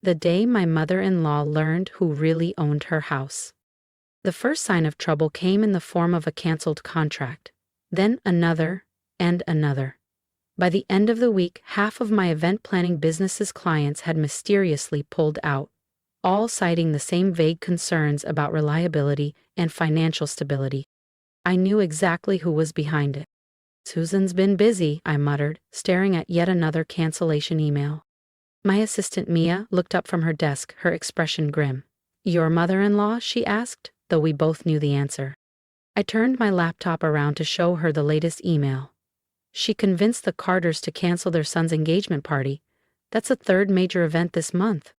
The day my mother-in-law learned who really owned her house. The first sign of trouble came in the form of a canceled contract, then another, and another. By the end of the week, half of my event planning business's clients had mysteriously pulled out, all citing the same vague concerns about reliability and financial stability. I knew exactly who was behind it. "Susan's been busy," I muttered, staring at yet another cancellation email. My assistant Mia looked up from her desk, her expression grim. "Your mother-in-law?" she asked, though we both knew the answer. I turned my laptop around to show her the latest email. She convinced the Carters to cancel their son's engagement party. That's a third major event this month.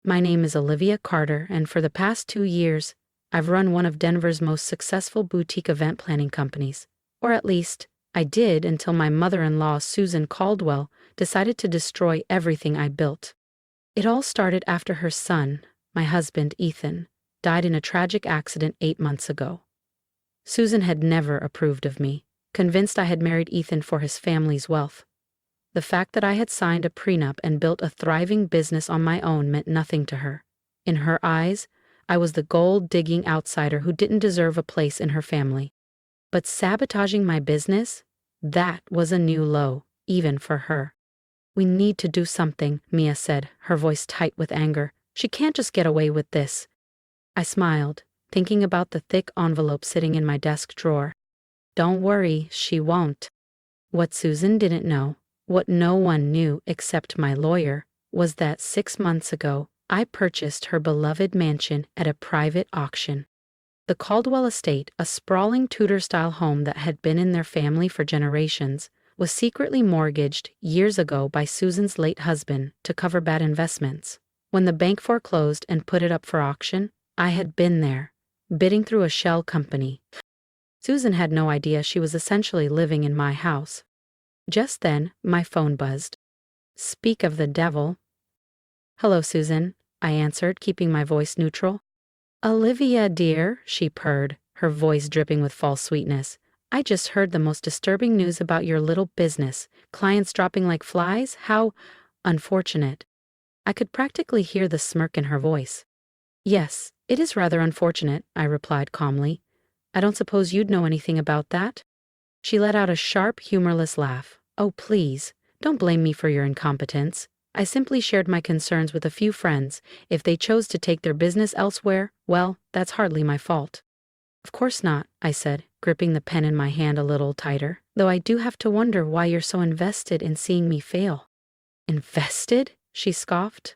"My name is Olivia Carter, and for the past 2 years, I've run one of Denver's most successful boutique event planning companies. Or at least, I did until my mother-in-law, Susan Caldwell, decided to destroy everything I built. It all started after her son, my husband, Ethan, died in a tragic accident 8 months ago. Susan had never approved of me, convinced I had married Ethan for his family's wealth. The fact that I had signed a prenup and built a thriving business on my own meant nothing to her. In her eyes, I was the gold-digging outsider who didn't deserve a place in her family. But sabotaging my business? That was a new low, even for her. "We need to do something," Mia said, her voice tight with anger. "She can't just get away with this." I smiled, thinking about the thick envelope sitting in my desk drawer. "Don't worry, she won't." What Susan didn't know, what no one knew except my lawyer, was that 6 months ago, I purchased her beloved mansion at a private auction. The Caldwell estate, a sprawling Tudor-style home that had been in their family for generations, was secretly mortgaged years ago by Susan's late husband to cover bad investments. When the bank foreclosed and put it up for auction, I had been there, bidding through a shell company. Susan had no idea she was essentially living in my house. Just then, my phone buzzed. Speak of the devil. "Hello, Susan," I answered, keeping my voice neutral. "Olivia, dear," she purred, her voice dripping with false sweetness. "I just heard the most disturbing news about your little business. Clients dropping like flies? How unfortunate." I could practically hear the smirk in her voice. "Yes, it is rather unfortunate," I replied calmly. "I don't suppose you'd know anything about that?" She let out a sharp, humorless laugh. "Oh, please, don't blame me for your incompetence. I simply shared my concerns with a few friends. If they chose to take their business elsewhere, well, that's hardly my fault." "Of course not," I said, gripping the pen in my hand a little tighter, "though I do have to wonder why you're so invested in seeing me fail." "Invested?" she scoffed.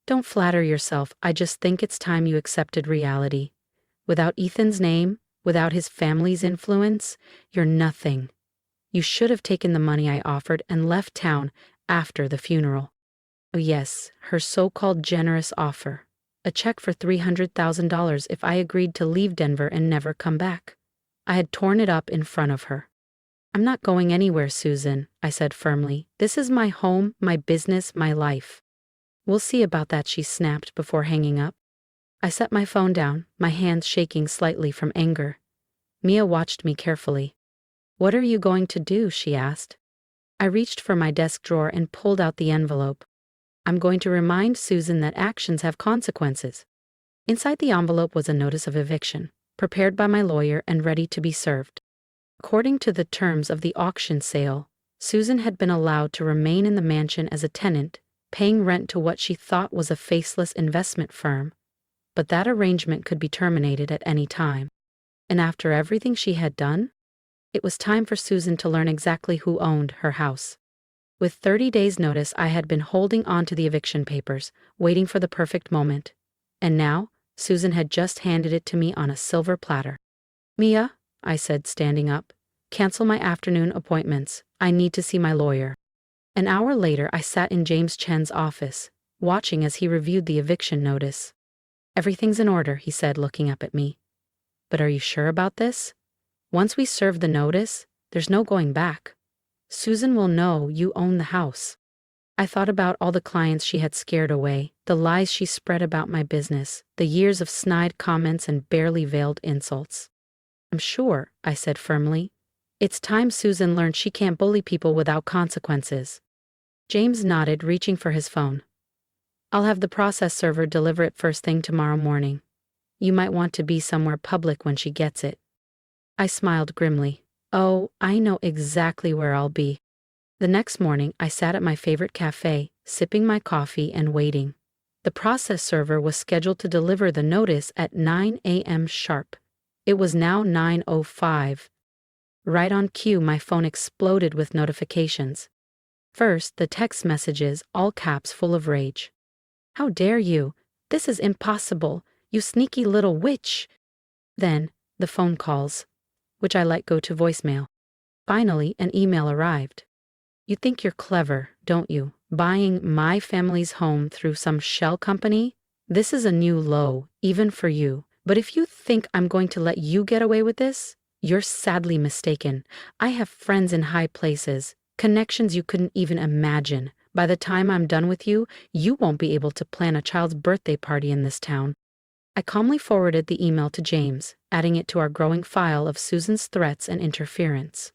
"Don't flatter yourself. I just think it's time you accepted reality. Without Ethan's name, without his family's influence, you're nothing. You should have taken the money I offered and left town after the funeral." Oh yes, her so-called generous offer. A check for $300,000 if I agreed to leave Denver and never come back. I had torn it up in front of her. "I'm not going anywhere, Susan," I said firmly. "This is my home, my business, my life." "We'll see about that," she snapped before hanging up. I set my phone down, my hands shaking slightly from anger. Mia watched me carefully. "What are you going to do?" she asked. I reached for my desk drawer and pulled out the envelope. "I'm going to remind Susan that actions have consequences." Inside the envelope was a notice of eviction, prepared by my lawyer and ready to be served. According to the terms of the auction sale, Susan had been allowed to remain in the mansion as a tenant, paying rent to what she thought was a faceless investment firm. But that arrangement could be terminated at any time. And after everything she had done, it was time for Susan to learn exactly who owned her house. With 30 days' notice, I had been holding on to the eviction papers, waiting for the perfect moment. And now, Susan had just handed it to me on a silver platter. "Mia," I said, standing up, "cancel my afternoon appointments. I need to see my lawyer." An hour later, I sat in James Chen's office, watching as he reviewed the eviction notice. "Everything's in order," he said, looking up at me. "But are you sure about this? Once we serve the notice, there's no going back. Susan will know you own the house." I thought about all the clients she had scared away, the lies she spread about my business, the years of snide comments and barely veiled insults. "I'm sure," I said firmly. "It's time Susan learned she can't bully people without consequences." James nodded, reaching for his phone. I'll have the process server deliver it first thing tomorrow morning. You might want to be somewhere public when she gets it. I smiled grimly. Oh, I know exactly where I'll be. The next morning, I sat at my favorite cafe, sipping my coffee and waiting. The process server was scheduled to deliver the notice at 9 a.m. sharp. It was now 9:05. Right on cue, my phone exploded with notifications. First, the text messages, all caps full of rage. How dare you? This is impossible, you sneaky little witch. Then, the phone calls, which I let go to voicemail. Finally, an email arrived. You think you're clever, don't you? Buying my family's home through some shell company? This is a new low, even for you. But if you think I'm going to let you get away with this, you're sadly mistaken. I have friends in high places, connections you couldn't even imagine. By the time I'm done with you, you won't be able to plan a child's birthday party in this town. I calmly forwarded the email to James, adding it to our growing file of Susan's threats and interference.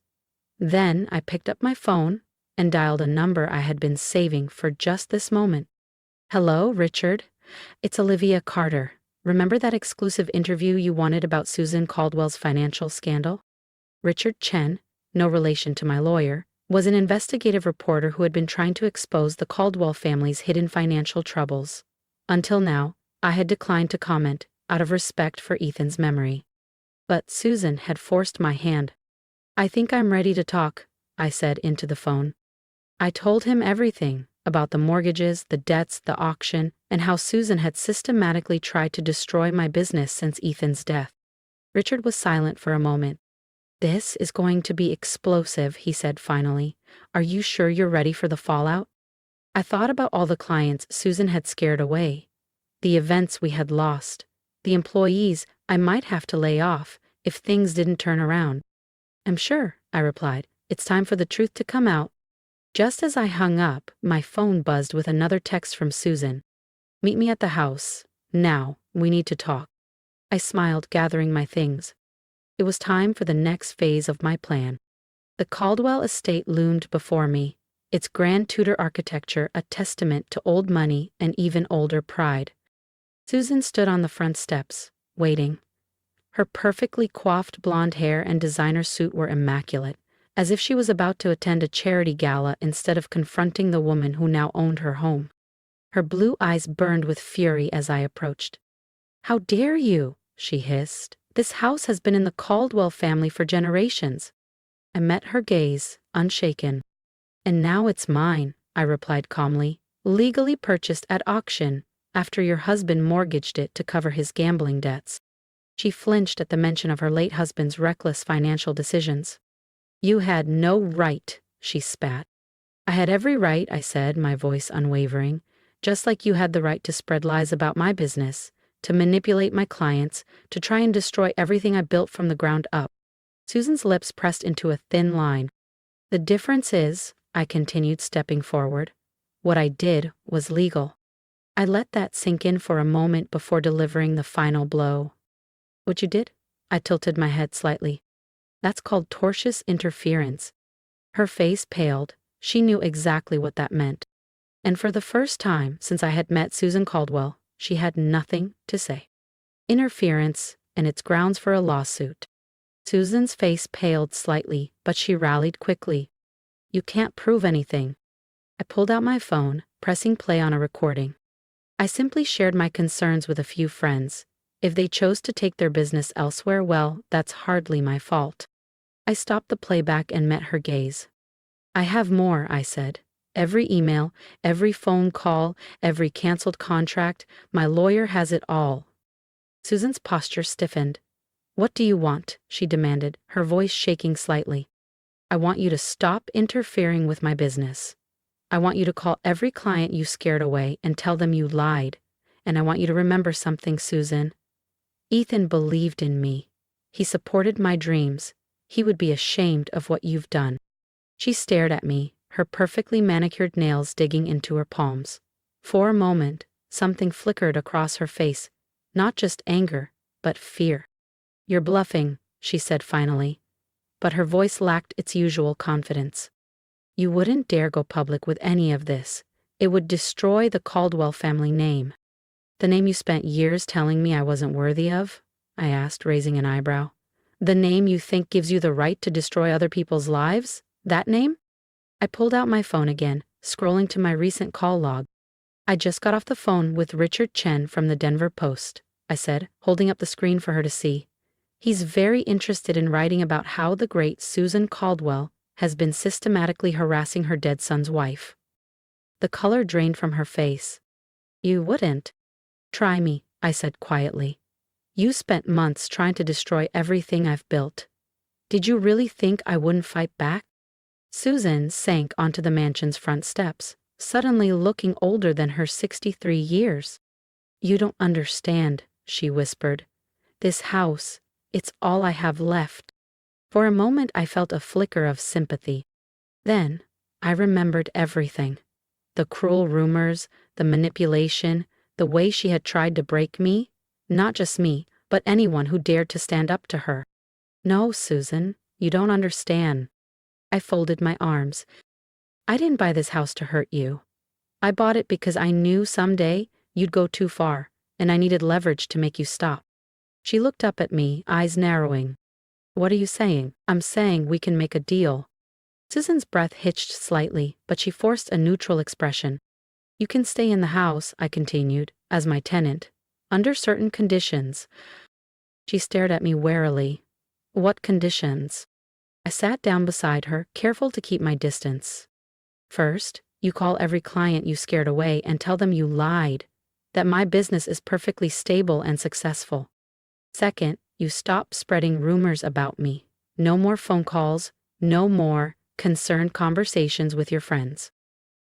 Then I picked up my phone and dialed a number I had been saving for just this moment. Hello, Richard. It's Olivia Carter. Remember that exclusive interview you wanted about Susan Caldwell's financial scandal? Richard Chen, no relation to my lawyer, was an investigative reporter who had been trying to expose the Caldwell family's hidden financial troubles. Until now, I had declined to comment, out of respect for Ethan's memory. But Susan had forced my hand. I think I'm ready to talk, I said into the phone. I told him everything about the mortgages, the debts, the auction, and how Susan had systematically tried to destroy my business since Ethan's death. Richard was silent for a moment. This is going to be explosive, he said finally. Are you sure you're ready for the fallout? I thought about all the clients Susan had scared away, the events we had lost, the employees I might have to lay off if things didn't turn around. I'm sure, I replied. It's time for the truth to come out. Just as I hung up, my phone buzzed with another text from Susan. Meet me at the house. Now, we need to talk. I smiled, gathering my things. It was time for the next phase of my plan. The Caldwell estate loomed before me, its grand Tudor architecture a testament to old money and even older pride. Susan stood on the front steps, waiting. Her perfectly coiffed blonde hair and designer suit were immaculate, as if she was about to attend a charity gala instead of confronting the woman who now owned her home. Her blue eyes burned with fury as I approached. How dare you, she hissed. This house has been in the Caldwell family for generations. I met her gaze, unshaken. And now it's mine, I replied calmly, legally purchased at auction, after your husband mortgaged it to cover his gambling debts. She flinched at the mention of her late husband's reckless financial decisions. You had no right, she spat. I had every right, I said, my voice unwavering, just like you had the right to spread lies about my business, to manipulate my clients, to try and destroy everything I built from the ground up. Susan's lips pressed into a thin line. The difference is, I continued, stepping forward, what I did was legal. I let that sink in for a moment before delivering the final blow. What you did? I tilted my head slightly. That's called tortious interference. Her face paled. She knew exactly what that meant. And for the first time since I had met Susan Caldwell, she had nothing to say. Interference, and its grounds for a lawsuit. Susan's face paled slightly, but she rallied quickly. You can't prove anything. I pulled out my phone, pressing play on a recording. I simply shared my concerns with a few friends. If they chose to take their business elsewhere, well, that's hardly my fault. I stopped the playback and met her gaze. I have more, I said. Every email, every phone call, every canceled contract, my lawyer has it all. Susan's posture stiffened. What do you want? She demanded, her voice shaking slightly. I want you to stop interfering with my business. I want you to call every client you scared away and tell them you lied. And I want you to remember something, Susan. Ethan believed in me. He supported my dreams. He would be ashamed of what you've done. She stared at me, her perfectly manicured nails digging into her palms. For a moment, something flickered across her face, not just anger, but fear. You're bluffing, she said finally, but her voice lacked its usual confidence. You wouldn't dare go public with any of this. It would destroy the Caldwell family name. The name you spent years telling me I wasn't worthy of? I asked, raising an eyebrow. The name you think gives you the right to destroy other people's lives? That name? I pulled out my phone again, scrolling to my recent call log. I just got off the phone with Richard Chen from the Denver Post, I said, holding up the screen for her to see. He's very interested in writing about how the great Susan Caldwell has been systematically harassing her dead son's wife. The color drained from her face. You wouldn't. Try me, I said quietly. You spent months trying to destroy everything I've built. Did you really think I wouldn't fight back? Susan sank onto the mansion's front steps, suddenly looking older than her 63 years. You don't understand, she whispered. This house, it's all I have left. For a moment I felt a flicker of sympathy. Then, I remembered everything. The cruel rumors, the manipulation, the way she had tried to break me, not just me, but anyone who dared to stand up to her. No, Susan, you don't understand. I folded my arms. I didn't buy this house to hurt you. I bought it because I knew someday you'd go too far, and I needed leverage to make you stop. She looked up at me, eyes narrowing. What are you saying? I'm saying we can make a deal. Susan's breath hitched slightly, but she forced a neutral expression. You can stay in the house, I continued, as my tenant, under certain conditions. She stared at me warily. What conditions? I sat down beside her, careful to keep my distance. First, you call every client you scared away and tell them you lied, that my business is perfectly stable and successful. Second, you stop spreading rumors about me. No more phone calls, no more concerned conversations with your friends.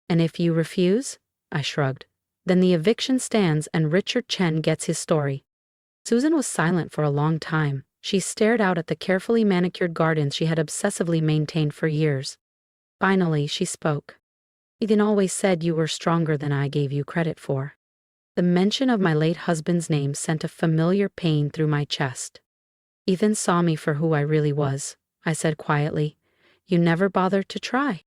And if you refuse, I shrugged, then the eviction stands and Richard Chen gets his story. Susan was silent for a long time. She stared out at the carefully manicured gardens she had obsessively maintained for years. Finally, she spoke. Ethan always said you were stronger than I gave you credit for. The mention of my late husband's name sent a familiar pain through my chest. Ethan saw me for who I really was, I said quietly. You never bothered to try.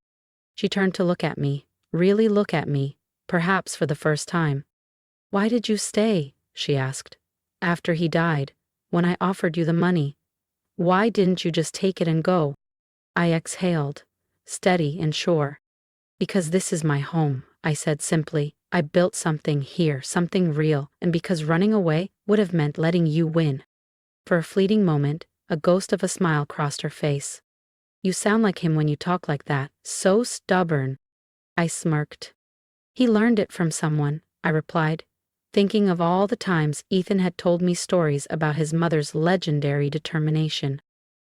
She turned to look at me, really look at me, perhaps for the first time. Why did you stay? She asked. After he died, when I offered you the money. Why didn't you just take it and go? I exhaled, steady and sure. Because this is my home, I said simply. I built something here, something real, and because running away would have meant letting you win. For a fleeting moment, a ghost of a smile crossed her face. You sound like him when you talk like that, so stubborn. I smirked. He learned it from someone, I replied, thinking of all the times Ethan had told me stories about his mother's legendary determination.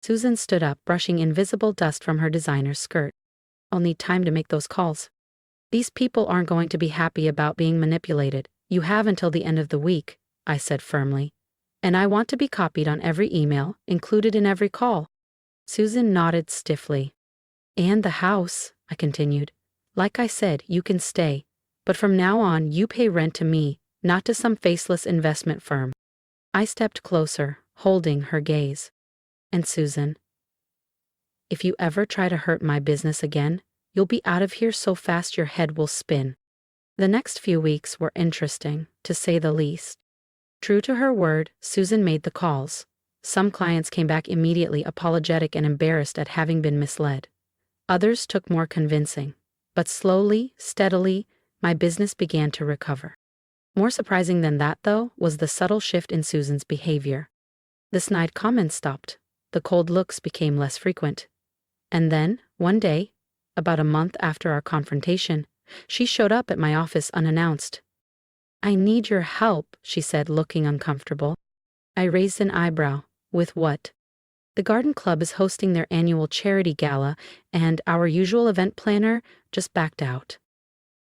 Susan stood up, brushing invisible dust from her designer skirt. I'll need time to make those calls. These people aren't going to be happy about being manipulated. You have until the end of the week, I said firmly. And I want to be copied on every email, included in every call. Susan nodded stiffly. And the house, I continued. Like I said, you can stay. But from now on, you pay rent to me, not to some faceless investment firm. I stepped closer, holding her gaze. And Susan, if you ever try to hurt my business again, you'll be out of here so fast your head will spin. The next few weeks were interesting, to say the least. True to her word, Susan made the calls. Some clients came back immediately apologetic and embarrassed at having been misled. Others took more convincing. But slowly, steadily, my business began to recover. More surprising than that, though, was the subtle shift in Susan's behavior. The snide comments stopped. The cold looks became less frequent. And then, one day, about a month after our confrontation, she showed up at my office unannounced. I need your help, she said, looking uncomfortable. I raised an eyebrow. With what? The garden club is hosting their annual charity gala, and our usual event planner just backed out.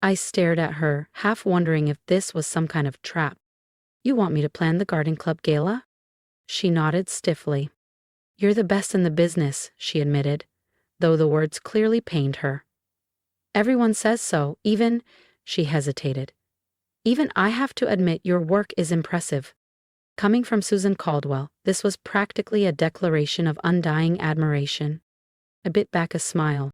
I stared at her, half wondering if this was some kind of trap. You want me to plan the garden club gala? She nodded stiffly. You're the best in the business, she admitted, though the words clearly pained her. Everyone says so, even, she hesitated. Even I have to admit your work is impressive. Coming from Susan Caldwell, this was practically a declaration of undying admiration. I bit back a smile.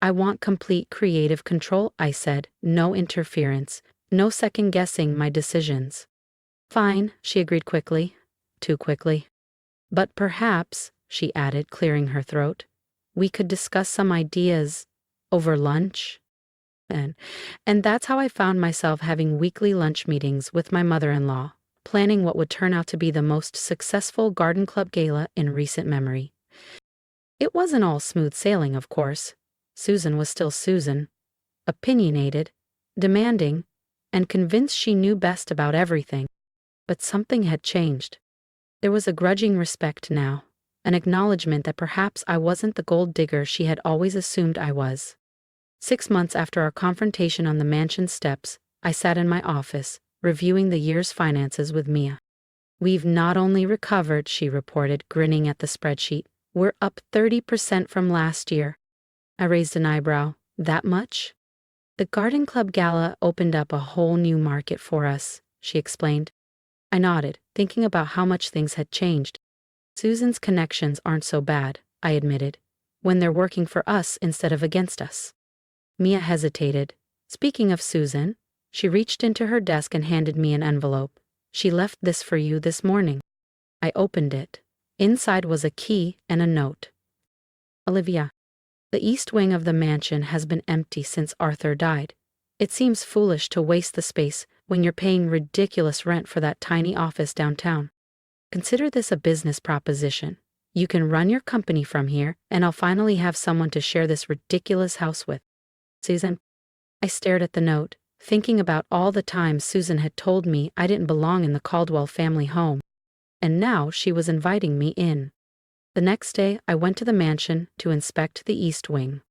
I want complete creative control, I said, no interference, no second-guessing my decisions. Fine, she agreed quickly. Too quickly. But perhaps, she added, clearing her throat, we could discuss some ideas over lunch. And, and that's how I found myself having weekly lunch meetings with my mother-in-law, planning what would turn out to be the most successful garden club gala in recent memory. It wasn't all smooth sailing, of course. Susan was still Susan, opinionated, demanding, and convinced she knew best about everything. But something had changed. There was a grudging respect now, an acknowledgement that perhaps I wasn't the gold digger she had always assumed I was. 6 months after our confrontation on the mansion steps, I sat in my office, reviewing the year's finances with Mia. We've not only recovered, she reported, grinning at the spreadsheet. We're up 30% from last year. I raised an eyebrow. That much? The garden club gala opened up a whole new market for us, she explained. I nodded, thinking about how much things had changed. Susan's connections aren't so bad, I admitted, when they're working for us instead of against us. Mia hesitated. Speaking of Susan, she reached into her desk and handed me an envelope. She left this for you this morning. I opened it. Inside was a key and a note. Olivia, the east wing of the mansion has been empty since Arthur died. It seems foolish to waste the space when you're paying ridiculous rent for that tiny office downtown. Consider this a business proposition. You can run your company from here, and I'll finally have someone to share this ridiculous house with. Susan. I stared at the note, thinking about all the times Susan had told me I didn't belong in the Caldwell family home. And now she was inviting me in. The next day, I went to the mansion to inspect the east wing.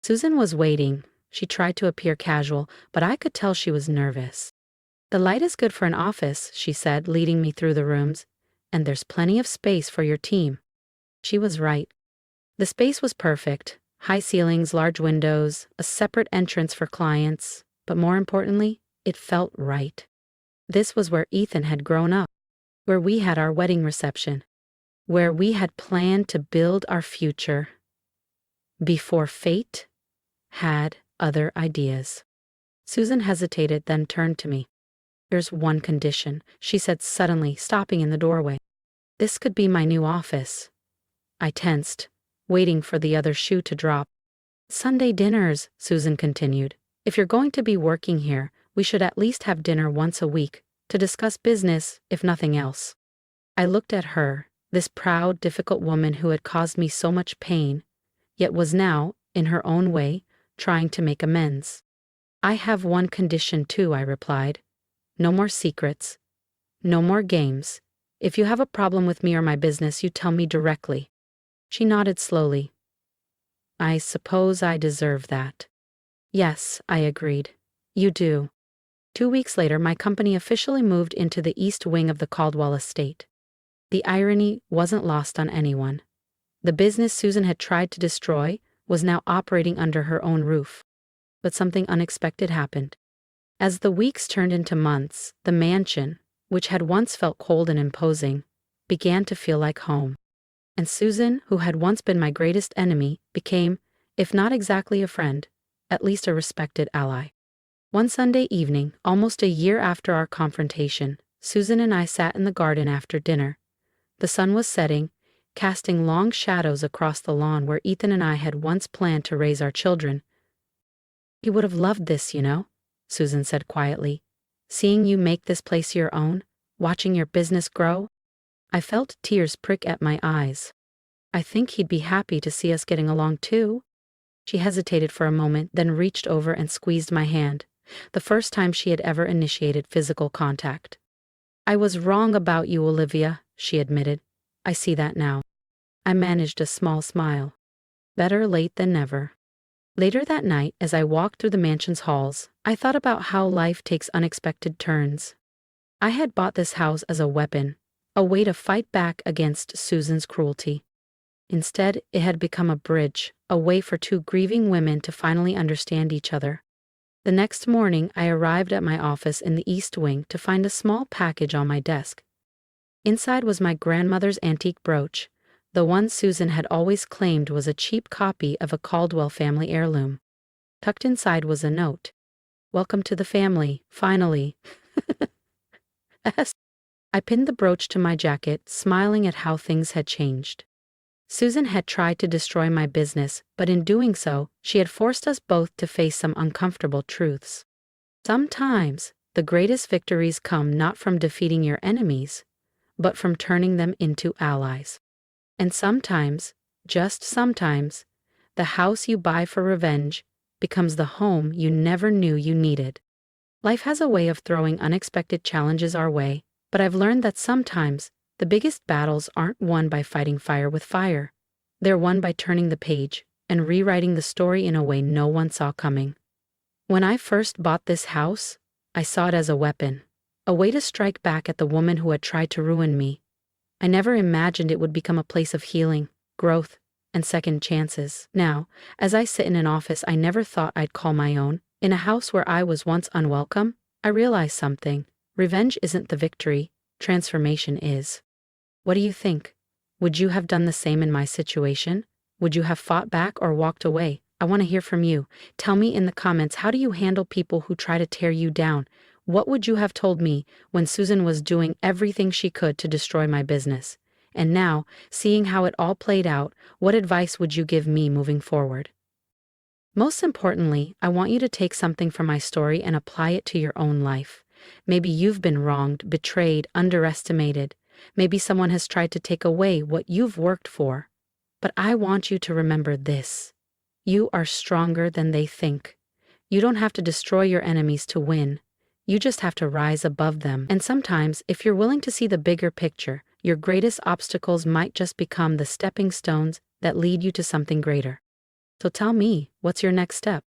Susan was waiting. She tried to appear casual, but I could tell she was nervous. The light is good for an office, she said, leading me through the rooms, and there's plenty of space for your team. She was right. The space was perfect. High ceilings, large windows, a separate entrance for clients, but more importantly, it felt right. This was where Ethan had grown up, where we had our wedding reception, where we had planned to build our future before fate had other ideas. Susan hesitated, then turned to me. There's one condition, she said suddenly, stopping in the doorway. This could be my new office. I tensed, waiting for the other shoe to drop. Sunday dinners, Susan continued. If you're going to be working here, we should at least have dinner once a week, to discuss business, if nothing else. I looked at her, this proud, difficult woman who had caused me so much pain, yet was now, in her own way, trying to make amends. I have one condition too, I replied. No more secrets. No more games. If you have a problem with me or my business, you tell me directly. She nodded slowly. I suppose I deserve that. Yes, I agreed. You do. 2 weeks later, my company officially moved into the east wing of the Caldwell estate. The irony wasn't lost on anyone. The business Susan had tried to destroy was now operating under her own roof. But something unexpected happened. As the weeks turned into months, the mansion, which had once felt cold and imposing, began to feel like home. And Susan, who had once been my greatest enemy, became, if not exactly a friend, at least a respected ally. One Sunday evening, almost a year after our confrontation, Susan and I sat in the garden after dinner. The sun was setting, casting long shadows across the lawn where Ethan and I had once planned to raise our children. You would have loved this, you know, Susan said quietly. Seeing you make this place your own, watching your business grow. I felt tears prick at my eyes. I think he'd be happy to see us getting along too. She hesitated for a moment, then reached over and squeezed my hand, the first time she had ever initiated physical contact. I was wrong about you, Olivia, she admitted. I see that now. I managed a small smile. Better late than never. Later that night, as I walked through the mansion's halls, I thought about how life takes unexpected turns. I had bought this house as a weapon, a way to fight back against Susan's cruelty. Instead, it had become a bridge, a way for two grieving women to finally understand each other. The next morning, I arrived at my office in the East Wing to find a small package on my desk. Inside was my grandmother's antique brooch, the one Susan had always claimed was a cheap copy of a Caldwell family heirloom. Tucked inside was a note. "Welcome to the family, finally." I pinned the brooch to my jacket, smiling at how things had changed. Susan had tried to destroy my business, but in doing so, she had forced us both to face some uncomfortable truths. Sometimes, the greatest victories come not from defeating your enemies, but from turning them into allies. And sometimes, just sometimes, the house you buy for revenge becomes the home you never knew you needed. Life has a way of throwing unexpected challenges our way, but I've learned that sometimes the biggest battles aren't won by fighting fire with fire. They're won by turning the page and rewriting the story in a way no one saw coming. When I first bought this house, I saw it as a weapon, a way to strike back at the woman who had tried to ruin me. I never imagined it would become a place of healing, growth, and second chances. Now, as I sit in an office I never thought I'd call my own, in a house where I was once unwelcome, I realized something. Revenge isn't the victory, transformation is. What do you think? Would you have done the same in my situation? Would you have fought back or walked away? I want to hear from you. Tell me in the comments, how do you handle people who try to tear you down? What would you have told me when Susan was doing everything she could to destroy my business? And now, seeing how it all played out, what advice would you give me moving forward? Most importantly, I want you to take something from my story and apply it to your own life. Maybe you've been wronged, betrayed, underestimated. Maybe someone has tried to take away what you've worked for. But I want you to remember this. You are stronger than they think. You don't have to destroy your enemies to win. You just have to rise above them. And sometimes, if you're willing to see the bigger picture, your greatest obstacles might just become the stepping stones that lead you to something greater. So tell me, what's your next step?